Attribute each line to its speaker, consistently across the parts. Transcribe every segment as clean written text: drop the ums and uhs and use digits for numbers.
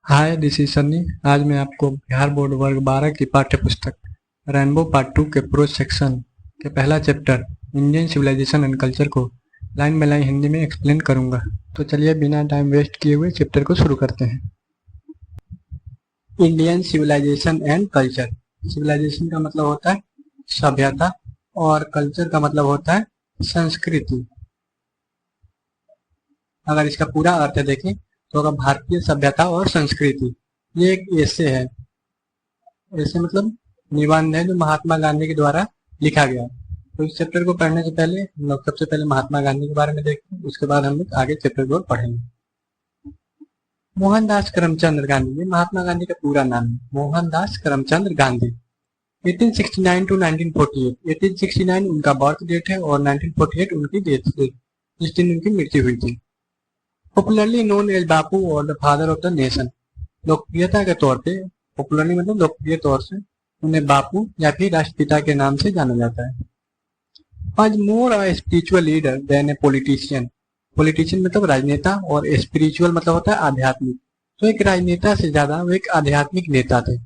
Speaker 1: Hi, this is Sunny. आज मैं आपको बिहार बोर्ड वर्ग 12 की पाठ्य पुस्तक रेनबो पार्ट 2 के प्रोज सेक्शन के पहला chapter Indian civilisation and culture को लाइन बाय लाइन हिंदी में एक्सप्लेन करूंगा। तो चलिए बिना टाइम वेस्ट किए हुए चैप्टर को शुरू करते हैं। Indian civilisation and culture. Civilisation का मतलब होता है सभ्यता और कल्चर का मतलब होता है संस्कृति। अगर इसका पूरा अर्थ देखें तो अगर भारतीय सभ्यता और संस्कृति, ये एक ऐसे है, ऐसे मतलब निबंध है जो महात्मा गांधी के द्वारा लिखा गया। तो इस चैप्टर को पढ़ने से पहले हम लोग सबसे पहले महात्मा गांधी के बारे में देखते हैं, उसके बाद हम लोग आगे चैप्टर को पढ़ेंगे। मोहनदास करमचंद गांधी, ये महात्मा गांधी का पूरा नाम है, मोहनदास करमचंद गांधी। 1869 टू 1948, 1869 उनका बर्थ डेट है और 1948 उनकी डेथ डेट, जिस दिन उनकी मृत्यु हुई थी। पॉपुलरली नोन एज बापू और the father of the nation, लोकप्रियता के तौर पे, पॉपुलरली मतलब लोकप्रिय तौर से उन्हें बापू या फिर राष्ट्रपिता के नाम से जाना जाता है। आज more a spiritual leader than a politician, politician मतलब राजनेता और स्पिरिचुअल मतलब होता है आध्यात्मिक, तो एक राजनेता से ज्यादा वो एक आध्यात्मिक नेता थे।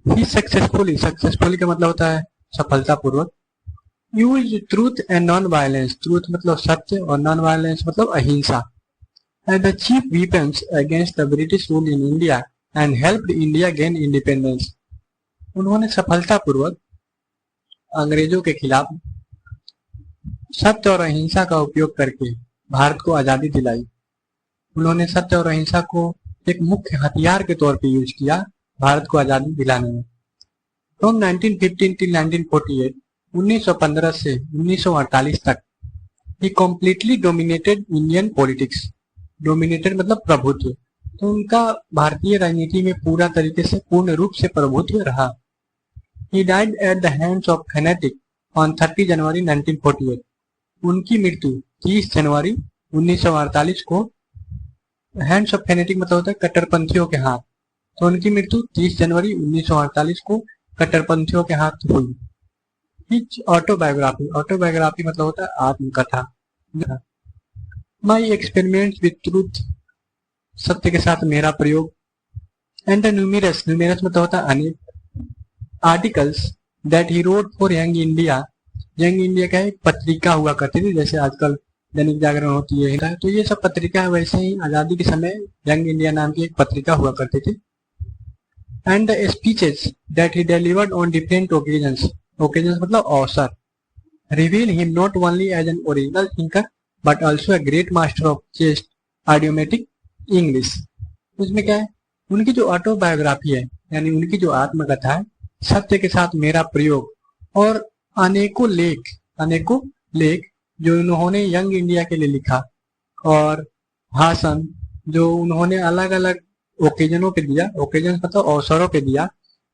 Speaker 1: ही सक्सेसफुली का मतलब होता है सफलतापूर्वक। Use truth and non violence, truth मतलब सत्य और नॉन वायलेंस मतलब अहिंसा, as the chief weapons against the British rule in India and helped India gain independence. उन्होंने सफलतापूर्वक अंग्रेजों के खिलाफ सत्य और अहिंसा का उपयोग करके भारत को आजादी दिलाई। उन्होंने सत्य और अहिंसा को एक मुख्य हथियार के तौर पर यूज किया भारत को आजादी दिलाने में। फ्रॉम 1915 टिल 1948, 1915 से 1948 तक ही completely dominated Indian politics. Dominated मतलब प्रभुत्व, तो उनका भारतीय राजनीति में पूरा तरीके से पूर्ण रूप से प्रभुत्व रहा। He died at the hands of fanatic on 30 जनवरी 1948, उनकी मृत्यु 30 जनवरी 1948 को, हैंड्स ऑफ फैनेटिक मतलब होता है कट्टरपंथियों के हाथ, तो उनकी मृत्यु 30 जनवरी 1948 को कट्टरपंथियों के हाथ हुई। ऑटोबायोग्राफी, ऑटोबायोग्राफी मतलब होता है आत्मकथा। माई एक्सपेरिमेंट विथ ट्रूथ, सत्य के साथ मेरा प्रयोग। एंड द न्यूमेरस, न्यूमेरस मतलब होता है अनेक, articles that he wrote for young India, young India का एक पत्रिका हुआ करती थी, जैसे आजकल दैनिक जागरण होती है, तो ये सब पत्रिका वैसे ही आजादी के समय यंग इंडिया नाम की एक पत्रिका हुआ करती थी। And the speeches that he delivered on different occasions, occasions मतलब अवसर, reveal him not only as an original thinker but also a great master of chaste idiomatic English. उसमें क्या है, उनकी जो ऑटोबायोग्राफी है यानी उनकी जो आत्मकथा है, सत्य के साथ मेरा प्रयोग, और अनेकों लेख जो उन्होंने यंग इंडिया के लिए लिखा, और भाषण जो उन्होंने अलग अलग ओकेजनों पे दिया, ओकेजन मतलब अवसरों पे दिया,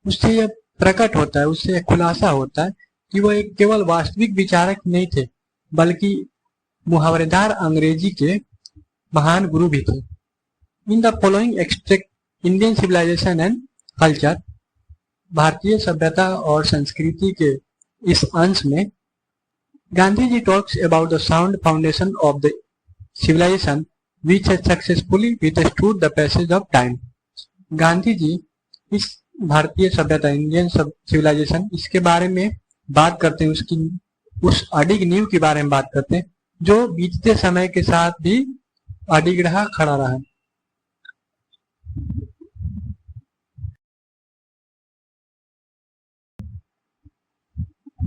Speaker 1: उससे यह प्रकट होता है, उससे खुलासा होता है कि वो एक केवल वास्तविक विचारक नहीं थे बल्कि मुहावरेदार अंग्रेजी के महान गुरु भी थे। In the following extract Indian civilisation and culture, भारतीय सभ्यता और संस्कृति के इस अंश में Gandhi ji talks about the sound foundation of the civilisation which has successfully withstood the passage of time। Gandhi ji इस भारतीय सभ्यता, इंडियन सिविलाइजेशन, इसके बारे में बात करते हैं, उसकी उस अडिग नींव के बारे में बात करते हैं जो बीतते समय के साथ भी अडिग रहा, खड़ा रहा।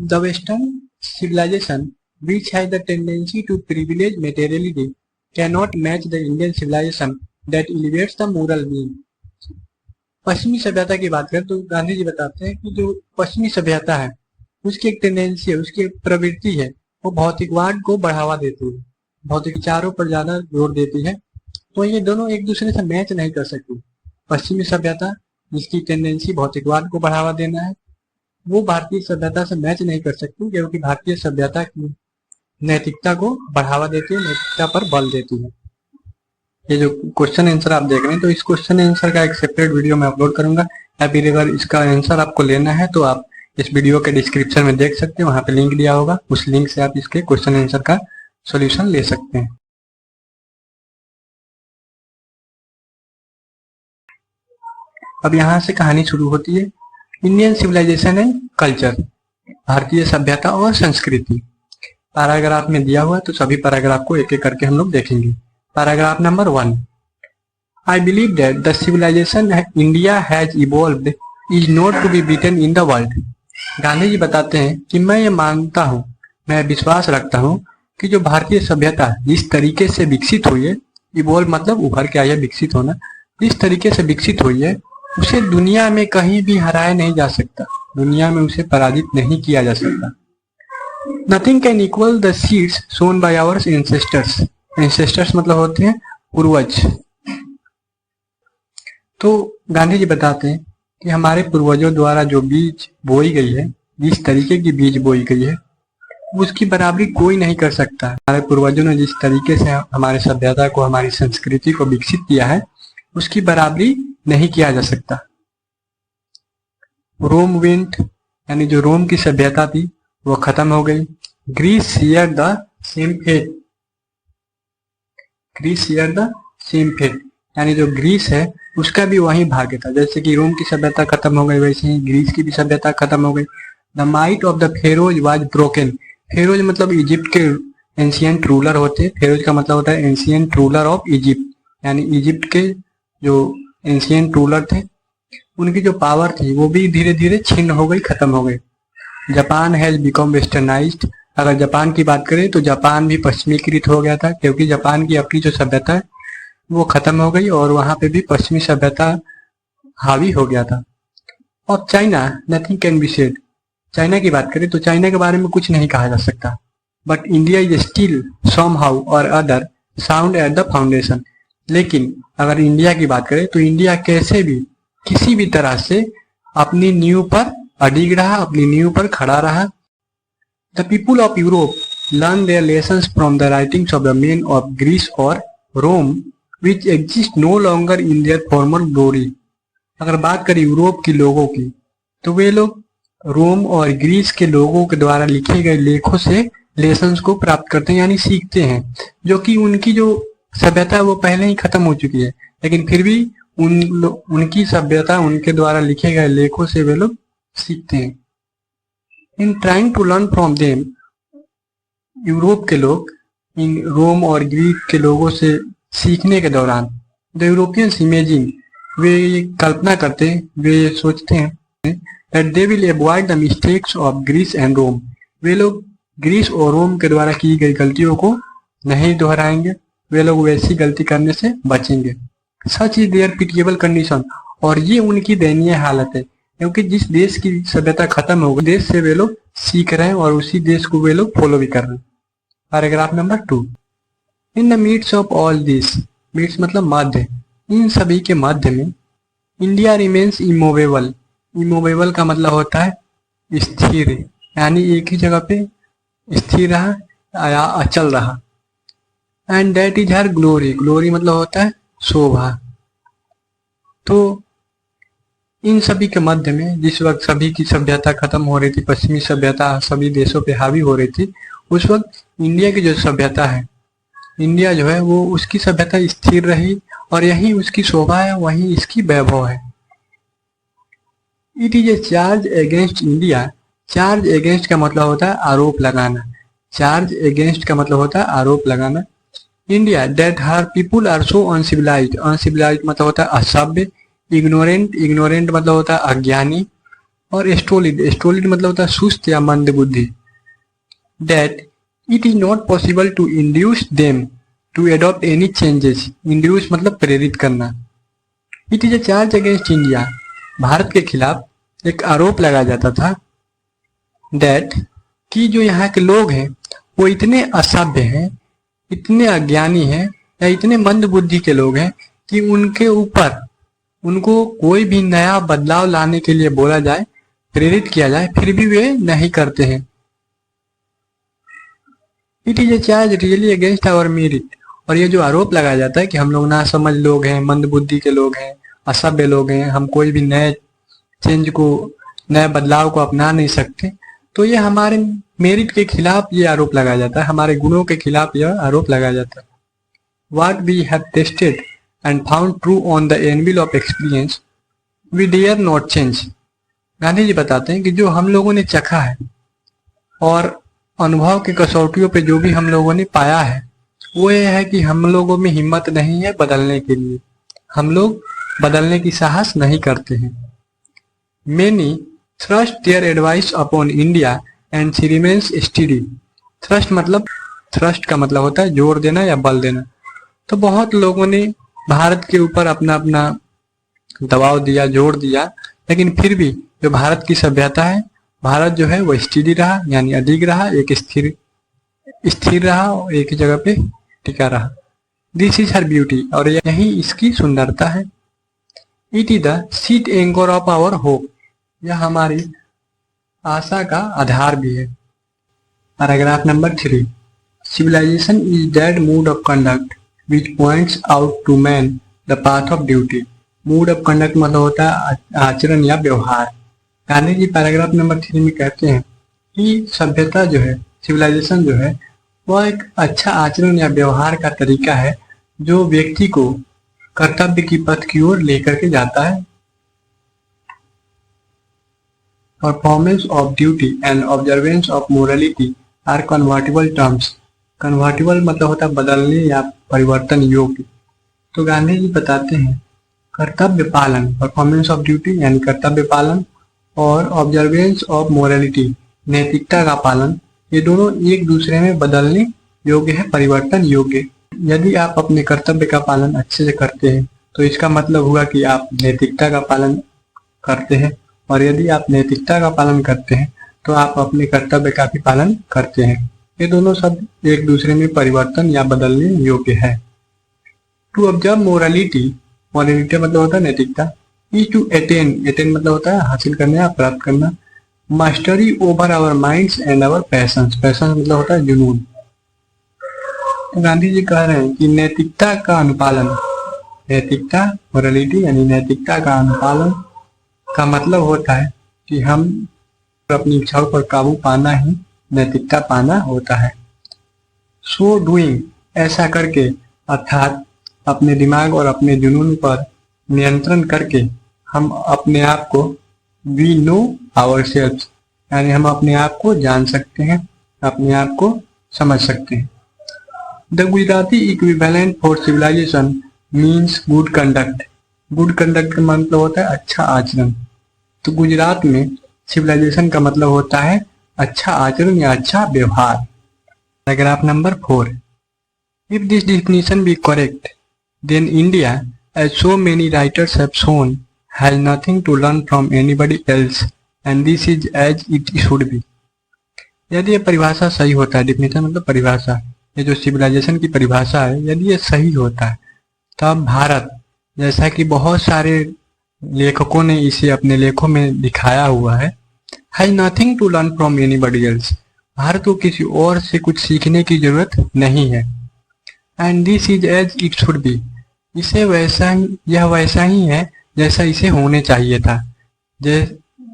Speaker 1: The Western civilization, which has the tendency to privilege materiality, cannot match the Indian civilization that elevates the moral being। पश्चिमी सभ्यता की बात करें तो गांधी जी बताते हैं कि जो पश्चिमी सभ्यता है उसकी एक टेंडेंसी है, उसकी एक प्रवृत्ति है, वो भौतिकवाद को बढ़ावा देती है, भौतिक विचारों पर ज्यादा जोर देती है, तो ये दोनों एक दूसरे से मैच नहीं कर सकती। पश्चिमी सभ्यता जिसकी टेंडेंसी भौतिकवाद को बढ़ावा देना है, वो भारतीय सभ्यता से मैच नहीं कर सकती, क्योंकि भारतीय सभ्यता की नैतिकता को बढ़ावा देती है, नैतिकता पर बल देती है। ये जो क्वेश्चन आंसर आप देख रहे हैं, तो इस क्वेश्चन आंसर का एक सेपरेट वीडियो मैं अपलोड करूंगा, या फिर अगर इसका आंसर आपको लेना है तो आप इस वीडियो के डिस्क्रिप्शन में देख सकते हैं, वहां पे लिंक दिया होगा, उस लिंक से आप इसके क्वेश्चन आंसर का सॉल्यूशन ले सकते हैं। अब यहाँ से कहानी शुरू होती है। इंडियन सिविलाइजेशन एंड कल्चर, भारतीय सभ्यता और संस्कृति। पैराग्राफ में दिया हुआ है तो सभी पैराग्राफ को एक एक करके हम लोग देखेंगे। Paragraph number 1, I believe that the civilization India has evolved is not to be beaten in the world. Gandhi ji बताते हैं कि मैं ये मानता हूँ, मैं विश्वास रखता हूँ कि जो भारतीय सभ्यता जिस तरीके से विकसित हुई है, इवॉल्व मतलब उभर के आया, विकसित होना, जिस तरीके से विकसित हुई है उसे दुनिया में कहीं भी हराया नहीं जा सकता, दुनिया में उसे पराजित नहीं किया जा सकता। Nothing can equal the seeds sown by our ancestors. Ancestors मतलब होते हैं पूर्वज। तो गांधी जी बताते हैं कि हमारे पूर्वजों द्वारा जो बीज बोई गई है, जिस तरीके की बीज बोई गई है, उसकी बराबरी कोई नहीं कर सकता। हमारे पूर्वजों ने जिस तरीके से हमारे सभ्यता को, हमारी संस्कृति को विकसित किया है, उसकी बराबरी नहीं किया जा सकता। रोम वेंट, यानी जो रोम की सभ्यता थी वो खत्म हो गई। Greece share the same fate, Greece share the same fate, यानी जो ग्रीस है उसका भी वही भाग्य था। जैसे कि रोम की सभ्यता खत्म हो गई, वैसे ही ग्रीस की भी सभ्यता खत्म हो गई। The might of the Feroz was broken. Feroz मतलब इजिप्ट के एंशियंट रूलर होते। फेरोज का मतलब होता है एंशियंट रूलर ऑफ इजिप्ट, यानी इजिप्ट के जो एंशियंट रूलर थे उनकी जो पावर थी वो भी धीरे धीरे छिन्न हो गई, खत्म हो गई। Japan has become westernised. अगर जापान की बात करें तो जापान भी पश्चिमीकृत हो गया था, क्योंकि जापान की अपनी जो सभ्यता है वो खत्म हो गई और वहां पे भी पश्चिमी सभ्यता हावी हो गया था। और China, nothing can be said. China की बात करें तो चाइना के बारे में कुछ नहीं कहा जा सकता। But India is still somehow or other sound at the foundation. लेकिन अगर इंडिया की बात करें तो इंडिया कैसे भी किसी भी तरह से अपनी नींव पर अडिग रहा, अपनी नींव पर खड़ा रहा। The people of Europe learn their lessons from the writings of the men of Greece और Rome which exist no longer in their former glory। अगर बात करें यूरोप के लोगों की तो वे लोग रोम और ग्रीस के लोगों के द्वारा लिखे गए लेखों से लेसन्स को प्राप्त करते हैं, यानी सीखते हैं, जो कि उनकी जो सभ्यता है वो पहले ही खत्म हो चुकी है, लेकिन फिर भी उनकी सभ्यता उनके द्वारा लिखे गए लेखों से वे लोग सीखते हैं। In trying to learn from them, Europe के लोग इन रोम और ग्रीस के लोगों से सीखने के दौरान, द यूरोपियंस इमेजिन, वे ये कल्पना करते हैं, वे ये सोचते हैं that they will avoid the mistakes of Greece and Rome. वे लोग ग्रीस और रोम के द्वारा की गई गलतियों को नहीं दोहराएंगे, वे लोग वैसी गलती करने से बचेंगे। Such is their pitiable condition, और ये उनकी दयनीय हालत है, क्योंकि जिस देश की सभ्यता खत्म हो गई, देश से वे लोग सीख रहे हैं और उसी देश को वे लोग फॉलो भी कर रहे हैं। Paragraph number 2, in the midst of all this, midst मतलब मध्य, इन सभी के मध्य में इंडिया रिमेन्स इमोवेबल। इमोवेबल का मतलब होता है स्थिर, यानी एक ही जगह पे स्थिर रहा या अचल रहा। And that is her glory, glory मतलब होता है शोभा। तो इन सभी के मध्य में जिस वक्त सभी की सभ्यता खत्म हो रही थी, पश्चिमी सभ्यता सभी देशों पे हावी हो रही थी, उस वक्त इंडिया की जो सभ्यता है, इंडिया जो है वो उसकी सभ्यता स्थिर रही और यही उसकी शोभा है, वही इसकी वैभव है। It is a charge against India. Charge against का मतलब होता है आरोप लगाना। चार्ज अगेंस्ट का मतलब होता है आरोप लगाना। India that her people are so uncivilised. Uncivilised मतलब होता है असभ्य। इग्नोरेंट, इग्नोरेंट मतलब होता है अज्ञानी। और स्टोलिड, स्टोलिड मतलब होता है सुस्त या मंद बुद्धि। That it is not possible to induce them to adopt any changes. Induce मतलब प्रेरित करना। It is a charge against India. भारत के खिलाफ एक आरोप लगाया जाता था दैट कि जो यहाँ के लोग हैं वो इतने असभ्य हैं, इतने अज्ञानी हैं या इतने मंद बुद्धि के लोग हैं कि उनके ऊपर उनको कोई भी नया बदलाव लाने के लिए बोला जाए, प्रेरित किया जाए, फिर भी वे नहीं करते हैं। It is a charge really against our merit. और ये जो आरोप लगाया जाता है कि हम लोग ना समझ लोग हैं, मंद बुद्धि के लोग हैं, असभ्य लोग हैं, हम कोई भी नए चेंज को, नए बदलाव को अपना नहीं सकते, तो ये हमारे मेरिट के खिलाफ ये आरोप लगाया जाता है, हमारे गुणों के खिलाफ यह आरोप लगाया जाता है। What we have tested and found true on the anvil of experience we dare not change. Gandhi ji बताते हैं कि जो हम लोगों ने चखा है और अनुभव की कसौटियों पे जो भी हम लोगों ने पाया है वो ये है कि हम लोगों में हिम्मत नहीं है बदलने के लिए, हम लोग बदलने की साहस नहीं करते हैं। Many thrust their advice upon India and she remains study. Thrust का मतलब होता है जोर देना या बल देना। तो बहुत लोगों ने भारत के ऊपर अपना अपना दबाव दिया, जोर दिया, लेकिन फिर भी जो भारत की सभ्यता है, भारत जो है वो स्टडी रहा, यानी अडिग रहा, एक स्थिर रहा और एक ही जगह पे टिका रहा। दिस इज हर ब्यूटी, और यही इसकी सुंदरता है। It is the sheet anchor of our hope, यह हमारी आशा का आधार भी है। Paragraph number 3, civilisation is that mode of conduct which points out to man the path of duty. Mode of conduct मतलब होता है आचरण या व्यवहार। गांधी जी पैराग्राफ नंबर 3 में कहते हैं कि सभ्यता जो है, सिविलाइजेशन जो है, वह एक अच्छा आचरण या व्यवहार का तरीका है जो व्यक्ति को कर्तव्य की पथ की ओर लेकर के जाता है। Performance of duty and observance of morality are convertible terms. Convertible मतलब होता है बदलने या परिवर्तन योग्य। तो गांधी जी बताते हैं कर्तव्य पालन, परफॉर्मेंस ऑफ ड्यूटी यानी कर्तव्य पालन, और ऑब्जर्वेंस ऑफ मोरालिटी नैतिकता का पालन, ये दोनों एक दूसरे में बदलने योग्य है, परिवर्तन योग्य। यदि आप अपने कर्तव्य का पालन अच्छे से करते हैं तो इसका मतलब हुआ कि आप नैतिकता का पालन करते हैं, और यदि आप नैतिकता का पालन करते हैं तो आप अपने कर्तव्य का भी पालन करते हैं। ये दोनों शब्द एक दूसरे में परिवर्तन या बदलने योग्य है। टू ऑब्जर्व मोरालिटी, मोरालिटी मतलब होता है नैतिकता। इज टू अटेन, अटेन मतलब होता है हासिल करना या प्राप्त करना। Mastery over our minds and our passions, passions मतलब होता है जुनून। तो गांधी जी कह रहे हैं कि नैतिकता का अनुपालन, नैतिकता मोरालिटी यानी नैतिकता का अनुपालन का मतलब होता है कि हम अपनी इच्छाओं पर काबू पाना ही नैतिकता पाना होता है। सो डूइंग, ऐसा करके, अर्थात अपने दिमाग और अपने जुनून पर नियंत्रण करके हम अपने आप को वी नो आवरसेल्व्स, यानी हम अपने आप को जान सकते हैं, अपने आप को समझ सकते हैं। The Gujarati equivalent for civilisation means good conduct. Good conduct का मतलब होता है अच्छा आचरण। तो गुजरात में सिविलाइजेशन का मतलब होता है अच्छा आचरण या अच्छा व्यवहार। Paragraph number 4, if this definition be correct then India, as so many writers have shown, has nothing to learn from anybody else and this is as it should be। यदि ये परिभाषा सही होता है, डिफिनेशन मतलब परिभाषा, ये जो सिविलाइजेशन की परिभाषा है, यदि ये सही होता है तब भारत, जैसा कि बहुत सारे लेखकों ने इसे अपने लेखों में दिखाया हुआ है, has nothing to learn from anybody else, Bharat को किसी और से कुछ सीखने की जरूरत नहीं है। and this is as it should be, इसे वैसा ही, यह वैसा ही है जैसा इसे होने चाहिए था।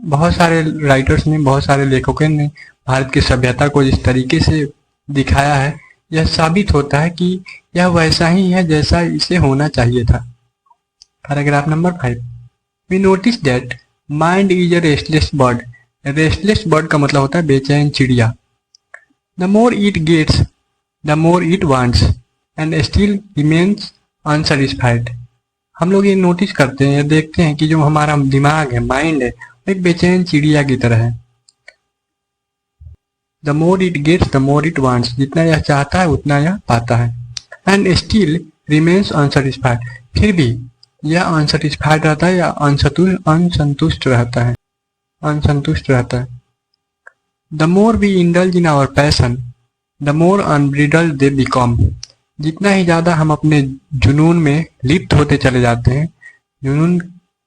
Speaker 1: बहुत सारे राइटर्स ने, बहुत सारे लेखकों ने भारत की सभ्यता को जिस तरीके से दिखाया है, यह साबित होता है कि यह वैसा ही है जैसा इसे होना चाहिए था। Paragraph number 5, we notice that mind is a restless bird. Restless bird का मतलब होता है बेचैन चिड़िया। The more it gets the more it wants and still remains unsatisfied. हम लोग ये नोटिस करते हैं, देखते हैं कि जो हमारा दिमाग है, माइंड है, एक बेचैन चिड़िया की तरह है। The more it gets the more it wants, जितना यह चाहता है उतना यह पाता है। एंड स्टिल रिमेन्स अनसेटिस्फाइड, फिर भी यह अनसेटिस्फाइड रहता है या अनसंतुष्ट रहता है, अनसंतुष्ट रहता है। The more we indulge in our passion the more unbridled they become. जितना ही ज्यादा हम अपने जुनून में लिप्त होते चले जाते हैं, जुनून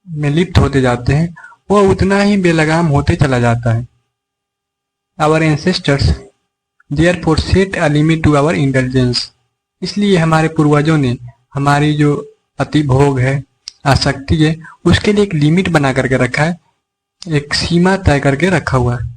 Speaker 1: में लिप्त होते जाते हैं, वो उतना ही बेलगाम होते चला जाता है। Our ancestors therefore set a limit to our intelligence, इसलिए हमारे पूर्वजों ने हमारी जो अति भोग है, आसक्ति है, उसके लिए एक लिमिट बना करके रखा है, एक सीमा तय करके रखा हुआ है।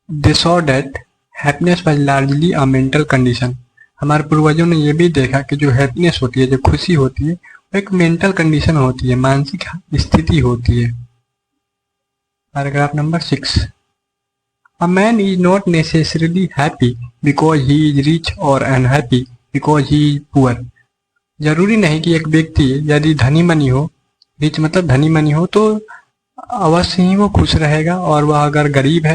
Speaker 1: They saw that happiness was largely a mental condition. हमारे पूर्वजों ने यह भी देखा कि जो हैप्पीनेस होती है, जो खुशी होती है, एक मेंटल कंडीशन होती है, मानसिक स्थिति होती है। Paragraph number 6। A man is not necessarily happy because he is rich or unhappy because he is poor. जरूरी नहीं कि एक व्यक्ति यदि धनी मनी हो, रिच मतलब धनी मनी हो, तो अवश्य ही वो खुश रहेगा, और वह अगर गरीब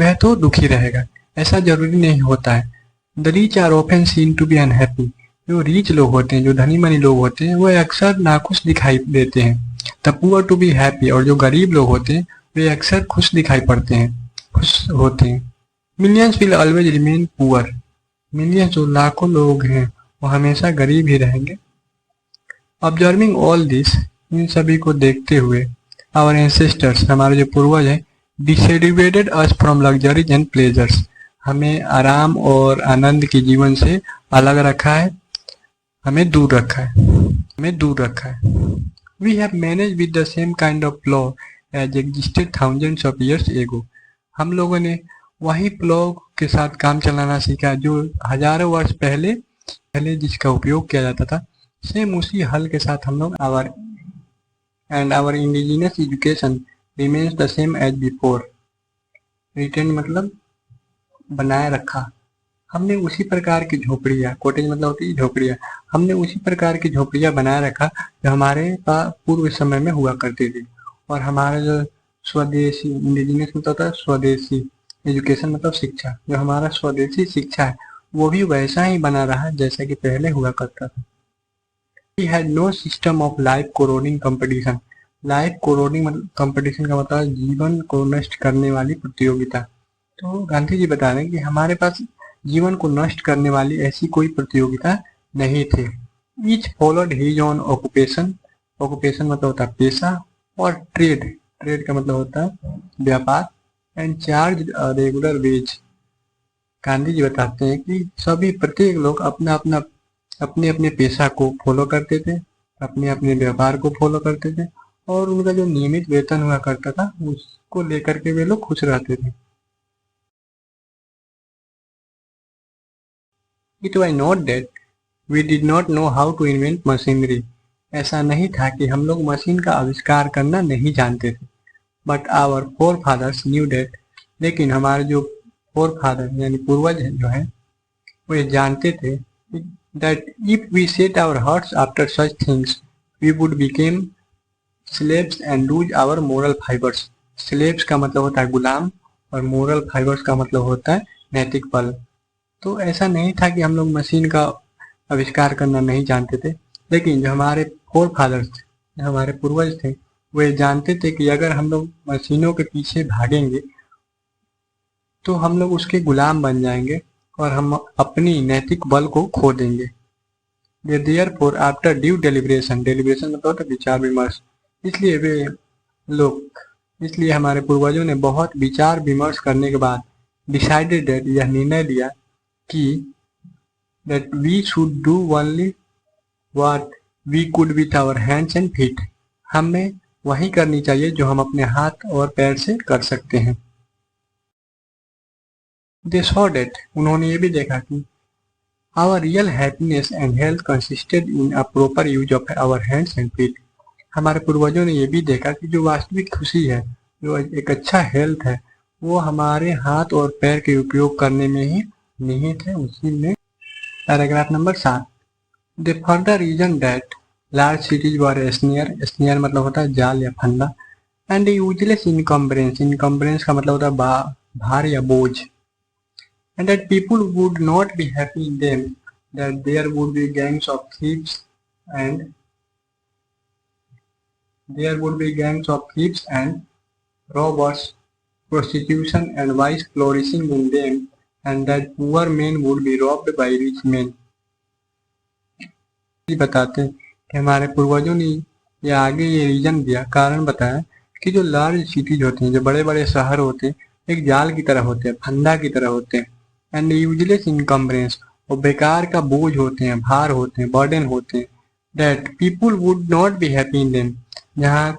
Speaker 1: है तो दुखी रहेगा। ऐसा जरूरी नहीं होता है। The rich are often seen to be unhappy. जो रिच लोग होते हैं, जो धनी मनी लोग होते हैं, वो अक्सर नाखुश दिखाई देते हैं। The poor to be happy. और जो गरीब लोग होते हैं वे अक्सर खुश दिखाई पड़ते हैं, खुश होते हैं। Millions will always remain poor. Millions जो लाखों लोग हैं वो हमेशा गरीब ही रहेंगे। Observing all this, इन सभी को देखते हुए, our ancestors, हमारे जो पूर्वज हैं, dissuaded us from luxuries and pleasures. हमें आराम और आनंद के जीवन से अलग रखा है, हमें दूर रखा है। We have managed with the same kind of law as existed thousands of years ago. हम लोगों ने वही प्लॉ के साथ काम चलाना सीखा जो हजारों वर्ष पहले जिसका उपयोग किया जाता था। सेम उसी हल के साथ हम लोग our indigenous education remains the same as before. Retain मतलब बनाए रखा। हमने उसी प्रकार की झोपड़ियाँ, कॉटेज मतलब होती है झोपड़ियाँ, हमने उसी प्रकार की झोपड़ियाँ बनाए रखा जो हमारे पूर्व समय में हुआ करती थी। और हमारा जो स्वदेशी, इंडिजिनियस मतलब होता है स्वदेशी, एजुकेशन मतलब शिक्षा, जो हमारा स्वदेशी शिक्षा है वो भी वैसा ही बना रहा है जैसा कि पहले हुआ करता था। We had no system of life corroding competition. Life corroding competition का मतलब है जीवन को नष्ट करने वाली प्रतियोगिता। तो गांधी जी बता रहे हैं कि हमारे पास जीवन को नष्ट करने वाली ऐसी कोई प्रतियोगिता नहीं थी। Each followed his own occupation. Occupation मतलब होता है पेशा, और ट्रेड का मतलब होता है व्यापार, and charge regular wage. Gandhi ji बताते हैं कि प्रत्येक लोग अपने अपने पेशा को फॉलो करते थे, अपने व्यापार को फॉलो करते थे, और उनका जो नियमित वेतन हुआ करता था उसको लेकर के वे लोग खुश रहते थे। It was not that we did not know how to invent machinery. ऐसा नहीं था कि हम लोग मशीन का आविष्कार करना नहीं जानते थे। But our forefathers knew that. लेकिन हमारे जो फोरफादर यानी पूर्वज जो हैं वो ये जानते थे that if we set our hearts after such things we would become slaves and lose our moral fibers. Slaves का मतलब होता है गुलाम, और moral fibers का मतलब होता है नैतिक बल। तो ऐसा नहीं था कि हम लोग मशीन का आविष्कार करना नहीं जानते थे, लेकिन जो हमारे फोरफादर्स थे, जो हमारे पूर्वज थे, वे जानते थे कि अगर हम लोग मशीनों के पीछे भागेंगे तो हम लोग उसके गुलाम बन जाएंगे और हम अपनी नैतिक बल को खो देंगे। Therefore, after due deliberation मतलब होता है विचार विमर्श, इसलिए हमारे पूर्वजों ने बहुत विचार विमर्श करने के बाद डिसाइडेड दैट, यह निर्णय लिया कि that we should do only what we could with our hands and feet. हमें वही करनी चाहिए जो हम अपने हाथ और पैर से कर सकते हैं। They saw that, उन्होंने ये भी देखा कि our real happiness and health consisted in a proper use of our hands and feet. हमारे पूर्वजों ने ये भी देखा कि जो वास्तविक खुशी है, जो एक अच्छा हेल्थ है, वो हमारे हाथ और पैर के उपयोग करने में ही निहित है, उसी में। Paragraph number 7। The further reason that large cities were snare मतलब होता है जाल या फंदा, and useless encumbrance का मतलब होता है भार या बोझ, and that people would not be happy in them, that there would be gangs of thieves and robbers, prostitution and vice flourishing in them, and that poor men would be robbed by rich men. बताते हैं कि हमारे पूर्वजों ने ये आगे ये reason दिया, कारण बताया कि जो लार्ज सिटीज होते हैं, जो बड़े बड़े शहर होते हैं, एक जाल की तरह होते हैं, फंदा की तरह होते हैं, एंड यूजलेस इनकम्बरेंस, और बेकार का बोझ होते हैं, भार होते हैं, बर्डन होते हैं, that people would not be happy in them, जहाँ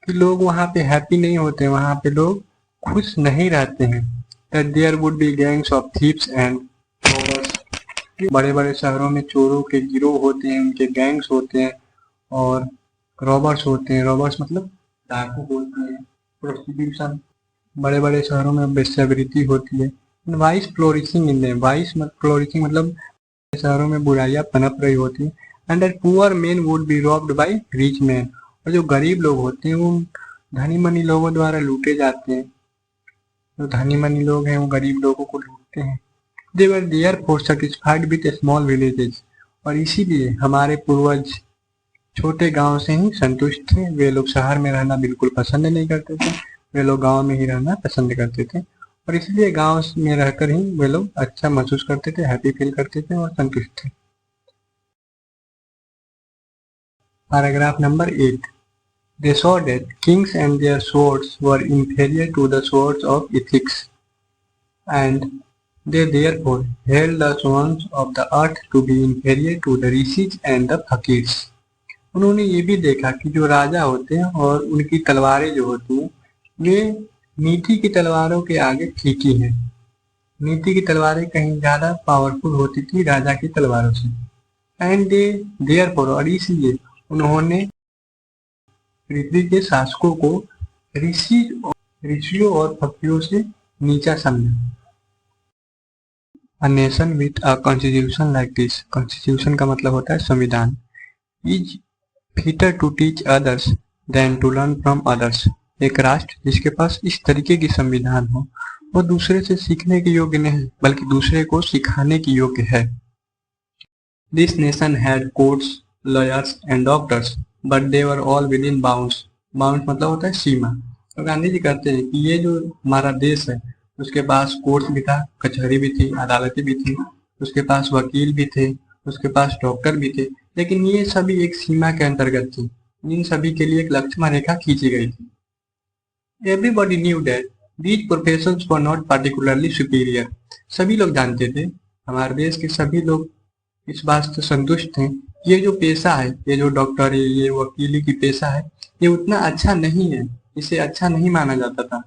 Speaker 1: कि लोग वहाँ पे हैप्पी नहीं होते, वहाँ पे लोग खुश नहीं रहते हैं, that there would be gangs of thieves and robbers, बड़े बड़े शहरों में चोरों के गिरोह होते हैं, उनके गैंग्स होते हैं और रॉबर्स होते हैं। रॉबर्स मतलब डाकू होते हैं। प्रोस्टिट्यूशन, बड़े बड़े शहरों में वेश्यावृत्ति होती है। Vice flourishing in them, vice flourishing मतलब शहरों में बुराइयां पनप रही होती है। And that poor man would be robbed by rich man, और जो गरीब लोग होते हैं वो धनी मनी लोगों द्वारा लूटे जाते हैं। जो धनी मनी लोग हैं वो गरीब लोगों को लूटते हैं। They were therefore satisfied with small villages, और इसीलिए हमारे पूर्वज छोटे गांव से ही संतुष्ट थे। वे लोग शहर में रहना बिल्कुल पसंद नहीं करते थे, वे लोग गांव में ही रहना पसंद करते थे, और इसलिए गांव में रहकर ही वे लोग अच्छा महसूस करते थे, हैप्पी फील करते थे और संतुष्ट थे। Paragraph number 8। They saw that kings and their swords were inferior to the swords of ethics, and they therefore held the swans of the earth to be inferior to the rishis and the fakirs. उन्होंने ये भी देखा कि जो राजा होते हैं और उनकी तलवारें जो होती हैं वे नीति की तलवारों के आगे फीकी हैं। नीति की तलवारें कहीं ज्यादा पावरफुल होती थी राजा की तलवारों से। एंड दे देयरफॉर, और इसलिए उन्होंने पृथ्वी के शासकों को ऋषियों और फकीरों से नीचा समझा। A nation with a constitution like this, constitution का मतलब होता है संविधान, is fitter to teach others than to learn from others. एक राष्ट्र जिसके पास इस तरीके की संविधान हो वो दूसरे से सीखने के योग्य नहीं बल्कि दूसरे को सिखाने की योग्य है। This nation had courts, lawyers and doctors, but they were all within bounds. Bounds मतलब होता है सीमा। तो गांधी जी कहते हैं कि ये जो हमारा देश है उसके पास कोर्ट भी था, कचहरी भी थी, अदालतें भी थी, उसके पास वकील भी थे, उसके पास डॉक्टर भी थे, लेकिन ये सभी एक सीमा के अंतर्गत थी। इन सभी के लिए एक लक्ष्मण रेखा खींची गई थी। Everybody knew that these professions were not particularly superior. सभी लोग जानते थे, हमारे देश के सभी लोग इस बात से संतुष्ट थे, ये जो पेशा है, ये जो डॉक्टर है, ये वकीली की पेशा है, ये उतना अच्छा नहीं है, इसे अच्छा नहीं माना जाता था।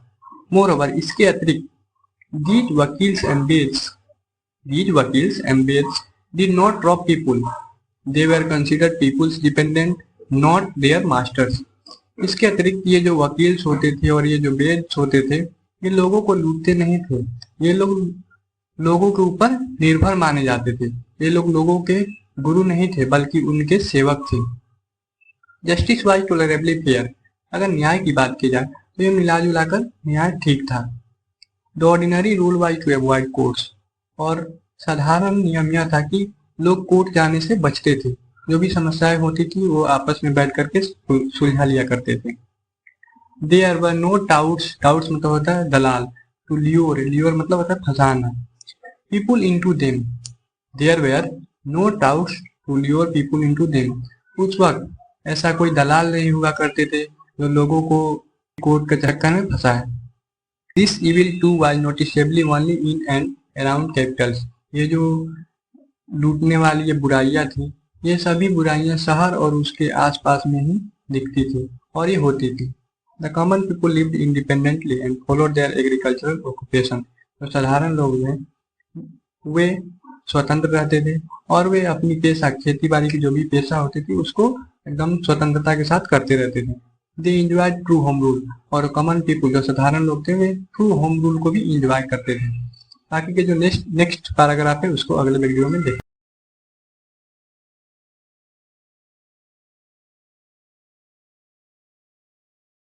Speaker 1: मोरओवर, इसके अतिरिक्त these वकील्स and bailiffs did not rob people. They were considered people's dependent, not their masters. इसके अतिरिक्त ये जो वकील्स होते थे और ये जो बेल्स होते थे ये लोगों को लूटते नहीं थे, ये लोग लोगों के ऊपर निर्भर माने जाते थे, ये लोग लोगों के गुरु नहीं थे बल्कि उनके सेवक थे। जस्टिस वाज टॉलरेबली फेयर, अगर न्याय की बात की जाए तो ये मिला जुला कर न्याय ठीक था। The ordinary rule was to avoid courts, और साधारण नियम यह था कि लोग कोर्ट जाने से बचते थे, जो भी समस्याएं होती थी वो आपस में बैठ करके सुलझा लिया करते थे। There were no touts, touts मतलब होता है दलाल, टू ल्यूर, ल्यूर मतलब होता है फंसाना, people into them, there were no touts to lure people into them. उस वक्त ऐसा कोई दलाल नहीं हुआ करते थे जो लोगों को कोर्ट के चक्कर में फंसाए। This evil too was noticeably only in and around capitals, ये जो लूटने वाली ये बुराइयां थी ये सभी बुराइयां शहर और उसके आसपास में ही दिखती थी और ये होती थी। The common people lived independently and followed there agricultural occupation, तो साधारण लोग हैं वे स्वतंत्र रहते थे और वे अपनी पेशा खेती बाड़ी की जो भी पेशा होती थी उसको एकदम स्वतंत्रता के साथ करते रहते थे। दे इंजॉयड ट्रू होम रूल, और कॉमन पीपुल जो साधारण लोग थे वे ट्रू होम रूल को भी इंजॉय करते थे। बाकी के जो नेक्स्ट पैराग्राफ है उसको अगले वीडियो में देखें।